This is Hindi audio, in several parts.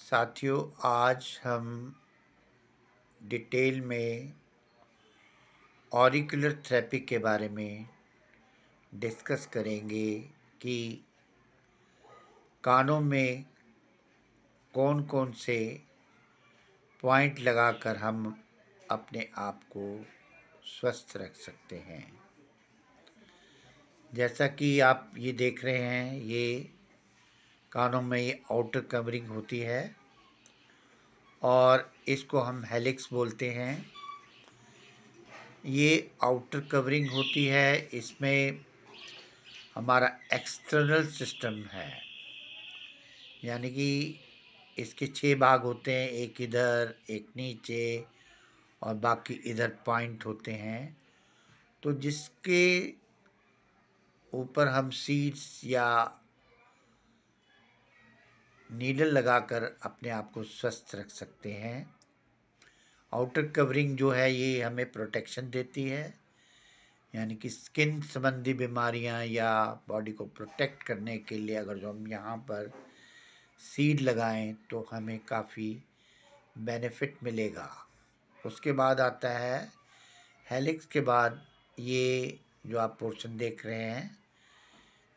साथियों, आज हम डिटेल में ऑरिकुलर थेरेपी के बारे में डिस्कस करेंगे कि कानों में कौन कौन से पॉइंट लगाकर हम अपने आप को स्वस्थ रख सकते हैं। जैसा कि आप ये देख रहे हैं, ये कानों में ये आउटर कवरिंग होती है और इसको हम हेलिक्स बोलते हैं। ये आउटर कवरिंग होती है, इसमें हमारा एक्सटर्नल सिस्टम है, यानी कि इसके 6 भाग होते हैं, एक इधर, एक नीचे और बाकी इधर पॉइंट होते हैं। तो जिसके ऊपर हम सीड्स या नीडल लगाकर अपने आप को स्वस्थ रख सकते हैं। आउटर कवरिंग जो है ये हमें प्रोटेक्शन देती है, यानी कि स्किन संबंधी बीमारियां या बॉडी को प्रोटेक्ट करने के लिए अगर जो हम यहाँ पर सीड लगाएं तो हमें काफ़ी बेनिफिट मिलेगा। उसके बाद आता है हेलिक्स। के बाद ये जो आप पोर्शन देख रहे हैं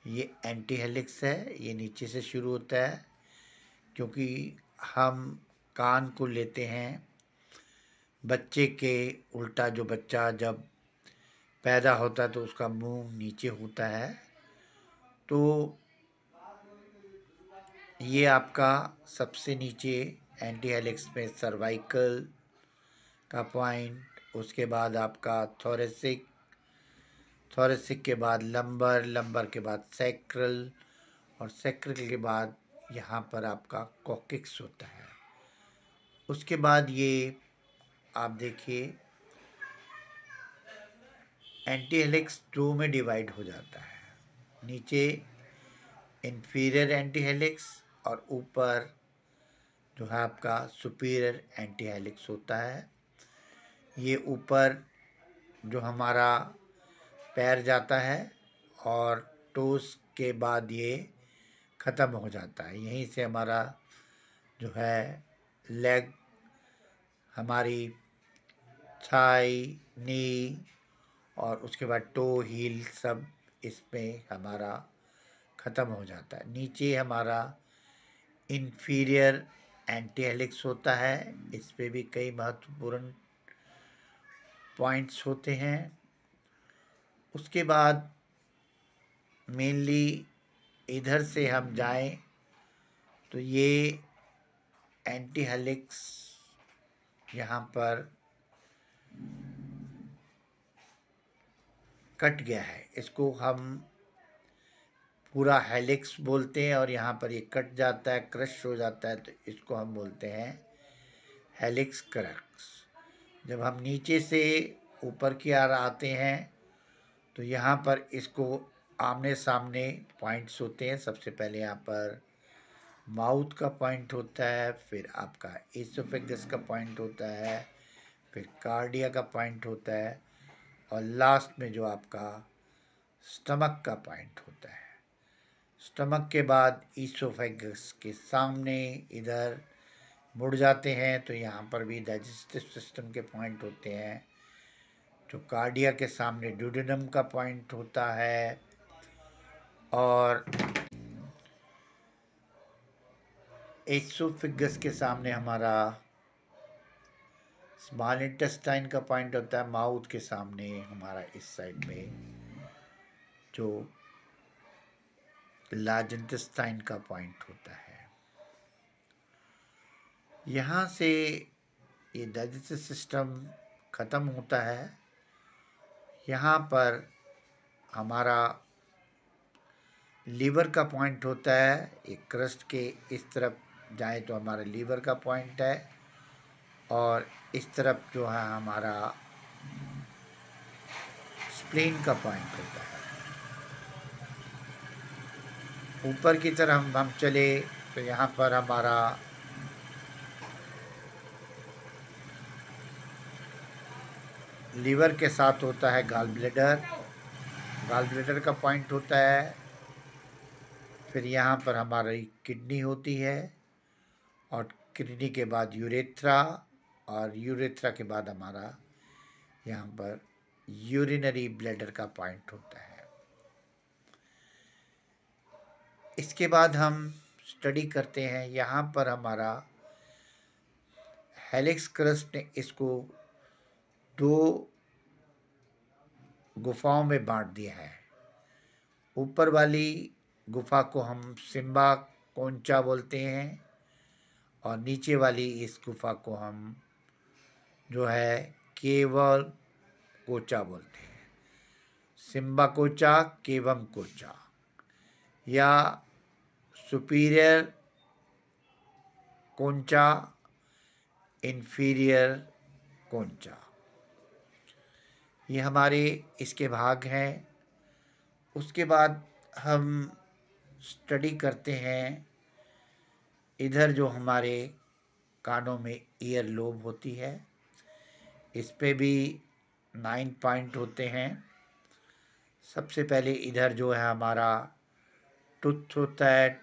ये एंटी हेलिक्स है। ये नीचे से शुरू होता है, क्योंकि हम कान को लेते हैं बच्चे के उल्टा। जो बच्चा जब पैदा होता है तो उसका मुंह नीचे होता है, तो ये आपका सबसे नीचे एंटी हेलिक्स में सर्वाइकल का पॉइंट, उसके बाद आपका थोरेसिक, थोरेसिक के बाद लंबर, लंबर के बाद सैक्रल और सैक्रल के बाद यहाँ पर आपका कॉक्सिक्स होता है। उसके बाद ये आप देखिए एंटी हेलिक्स 2 में डिवाइड हो जाता है। नीचे इन्फीरियर एंटी हेलिक्स और ऊपर जो है आपका सुपीरियर एंटी हेलिक्स होता है। ये ऊपर जो हमारा पैर जाता है और टोस के बाद ये ख़त्म हो जाता है। यहीं से हमारा जो है लेग, हमारी थाई, नी और उसके बाद टो, हील सब इसमें हमारा ख़त्म हो जाता है। नीचे हमारा इन्फीरियर एंटी हेलिक्स होता है। इस पे भी कई महत्वपूर्ण पॉइंट्स होते हैं। उसके बाद मेनली इधर से हम जाएं तो ये एंटी हेलिक्स यहाँ पर कट गया है, इसको हम पूरा हेलिक्स बोलते हैं और यहाँ पर ये कट जाता है, क्रश हो जाता है, तो इसको हम बोलते हैं हेलिक्स क्रक्स। जब हम नीचे से ऊपर की ओर आते हैं तो यहाँ पर इसको आमने सामने पॉइंट्स होते हैं। सबसे पहले यहाँ पर माउथ का पॉइंट होता है, फिर आपका एसोफेगस का पॉइंट होता है, फिर कार्डिया का पॉइंट होता है और लास्ट में जो आपका स्टमक का पॉइंट होता है। स्टमक के बाद ईसोफेगस के सामने इधर मुड़ जाते हैं तो यहाँ पर भी डाइजेस्टिव सिस्टम के पॉइंट होते हैं। जो कार्डिया के सामने ड्यूडेनम का पॉइंट होता है और एसोफेगस के सामने हमारा स्मॉल इंटेस्टाइन का पॉइंट होता है। माउथ के सामने हमारा इस साइड में जो लार्ज इंटेस्टाइन का पॉइंट होता है। यहाँ से ये डाइजेस्टिव सिस्टम ख़त्म होता है। यहाँ पर हमारा लीवर का पॉइंट होता है। एक क्रस्ट के इस तरफ जाए तो हमारा लीवर का पॉइंट है और इस तरफ जो है हमारा स्प्लीन का पॉइंट होता है। ऊपर की तरफ हम चले तो यहाँ पर हमारा लीवर के साथ होता है गॉल ब्लैडर, गॉल ब्लैडर का पॉइंट होता है। फिर यहाँ पर हमारी किडनी होती है और किडनी के बाद यूरेथ्रा, और यूरेथ्रा के बाद हमारा यहाँ पर यूरिनरी ब्लैडर का पॉइंट होता है। इसके बाद हम स्टडी करते हैं, यहाँ पर हमारा हेलिक्स क्रस्ट ने इसको 2 गुफाओं में बांट दिया है। ऊपर वाली गुफा को हम सिम्बा कोंचा बोलते हैं, और नीचे वाली इस गुफा को हम जो है केवल कोचा बोलते हैं। सिम्बा कोचा, केवम कोचा, या सुपीरियर कोंचा, इन्फीरियर कोंचा, ये हमारे इसके भाग हैं। उसके बाद हम स्टडी करते हैं, इधर जो हमारे कानों में ईयर लोब होती है, इस पे भी 9 पॉइंट होते हैं। सबसे पहले इधर जो है हमारा टूथ होता है,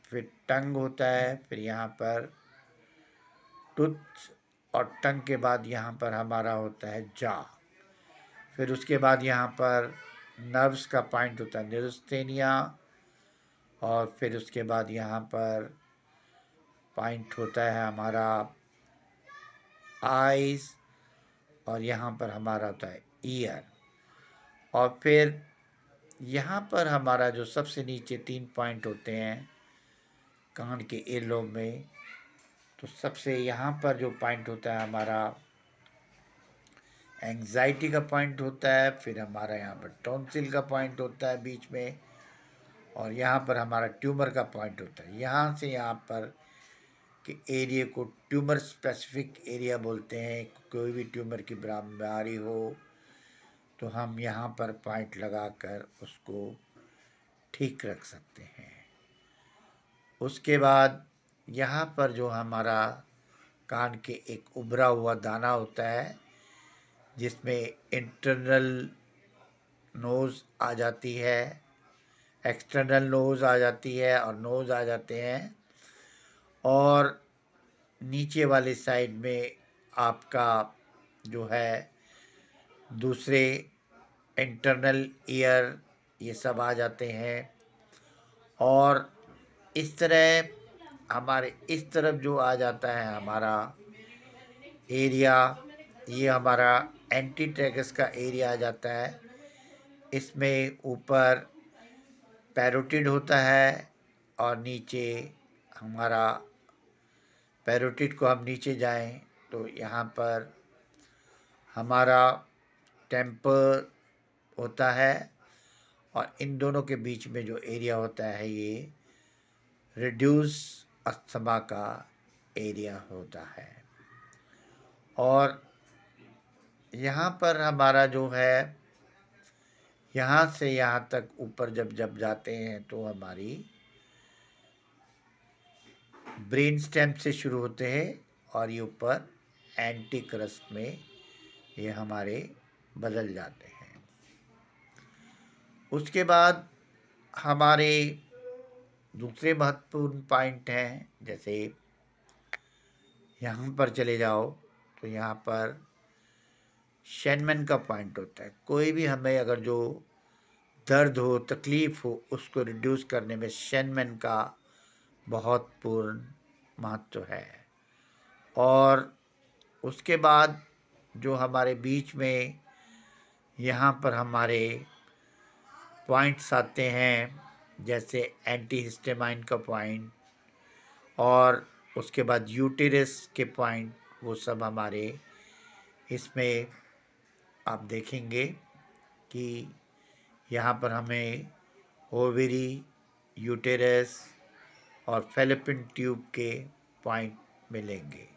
फिर टंग होता है, फिर यहाँ पर टूथ और टंग के बाद यहाँ पर हमारा होता है जा। फिर उसके बाद यहाँ पर नर्व्स का पॉइंट होता है न्यूरोस्थेनिया, और फिर उसके बाद यहाँ पर पॉइंट होता है हमारा आइज़, और यहाँ पर हमारा होता है ईयर। और फिर यहाँ पर हमारा जो सबसे नीचे 3 पॉइंट होते हैं कान के ईयर लोब में, तो सबसे यहाँ पर जो पॉइंट होता है हमारा एंग्जाइटी का पॉइंट होता है, फिर हमारा यहाँ पर टॉन्सिल का पॉइंट होता है बीच में, और यहाँ पर हमारा ट्यूमर का पॉइंट होता है। यहाँ से यहाँ पर के एरिया को ट्यूमर स्पेसिफिक एरिया बोलते हैं। कोई भी ट्यूमर की बीमारी हो तो हम यहाँ पर पॉइंट लगाकर उसको ठीक रख सकते हैं। उसके बाद यहाँ पर जो हमारा कान के एक उभरा हुआ दाना होता है, जिसमें इंटरनल नोज़ आ जाती है, एक्सटर्नल नोज़ आ जाती है, और नोज़ आ जाते हैं, और नीचे वाली साइड में आपका जो है दूसरे इंटरनल ईयर, ये सब आ जाते हैं। और इस तरह हमारे इस तरफ जो आ जाता है हमारा एरिया, ये हमारा एंटीट्रैगस का एरिया आ जाता है। इसमें ऊपर पैरोटिड होता है, और नीचे हमारा पैरोटिड को हम नीचे जाएं तो यहाँ पर हमारा टेम्पर होता है, और इन दोनों के बीच में जो एरिया होता है ये रिड्यूस अस्थमा का एरिया होता है। और यहाँ पर हमारा जो है यहाँ से यहाँ तक ऊपर जब जाते हैं तो हमारी ब्रेन स्टेम से शुरू होते हैं, और ये ऊपर एंटी क्रस्ट में ये हमारे बदल जाते हैं। उसके बाद हमारे दूसरे महत्वपूर्ण पॉइंट हैं, जैसे यहाँ पर चले जाओ तो यहाँ पर शेनमैन का पॉइंट होता है। कोई भी हमें अगर जो दर्द हो, तकलीफ़ हो, उसको रिड्यूस करने में शेनमैन का बहुत पूर्ण महत्व है। और उसके बाद जो हमारे बीच में यहाँ पर हमारे पॉइंट्स आते हैं, जैसे एंटी हिस्टामाइन का पॉइंट, और उसके बाद यूटेरस के पॉइंट, वो सब हमारे इसमें आप देखेंगे कि यहाँ पर हमें ओवरी, यूटेरस और फैलोपियन ट्यूब के पॉइंट मिलेंगे।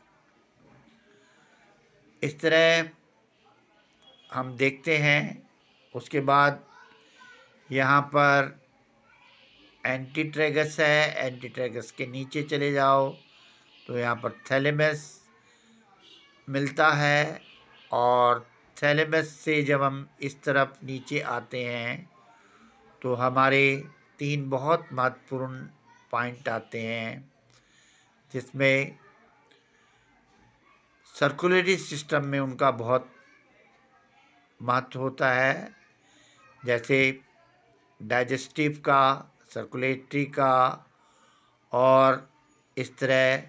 इस तरह हम देखते हैं। उसके बाद यहाँ पर एंटीट्रैगस है, एंटीट्रैगस के नीचे चले जाओ तो यहाँ पर थैलेमस मिलता है, और थैलेमस से जब हम इस तरफ नीचे आते हैं तो हमारे 3 बहुत महत्वपूर्ण पॉइंट आते हैं, जिसमें सर्कुलेटरी सिस्टम में उनका बहुत महत्व होता है, जैसे डाइजेस्टिव का, सर्कुलेटरी का, और इस तरह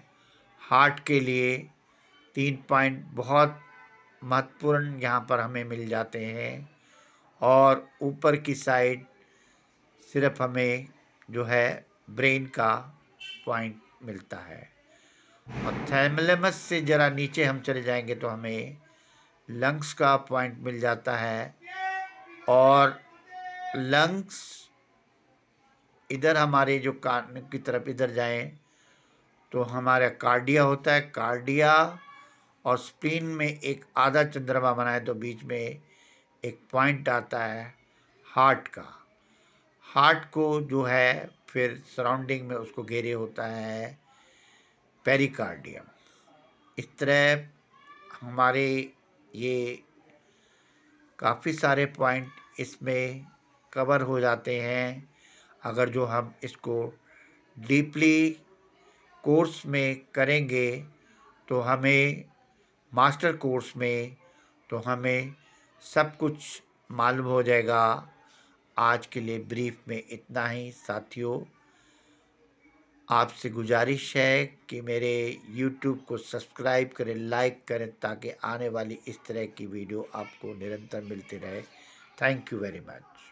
हार्ट के लिए 3 पॉइंट बहुत महत्वपूर्ण यहाँ पर हमें मिल जाते हैं। और ऊपर की साइड सिर्फ हमें जो है ब्रेन का पॉइंट मिलता है। और थैलेमस से ज़रा नीचे हम चले जाएंगे तो हमें लंग्स का पॉइंट मिल जाता है। और लंग्स इधर हमारे जो कान की तरफ इधर जाएं तो हमारा कार्डिया होता है। कार्डिया और स्प्लीन में एक आधा चंद्रमा बनाए तो बीच में एक पॉइंट आता है हार्ट का। हार्ट को जो है फिर सराउंडिंग में उसको घेरे होता है पेरिकार्डियम। इस तरह हमारे ये काफ़ी सारे पॉइंट इसमें कवर हो जाते हैं। अगर जो हम इसको डीपली कोर्स में करेंगे तो हमें मास्टर कोर्स में तो हमें सब कुछ मालूम हो जाएगा। आज के लिए ब्रीफ में इतना ही साथियों। आपसे गुजारिश है कि मेरे YouTube को सब्सक्राइब करें, लाइक करें, ताकि आने वाली इस तरह की वीडियो आपको निरंतर मिलती रहे। Thank you very much.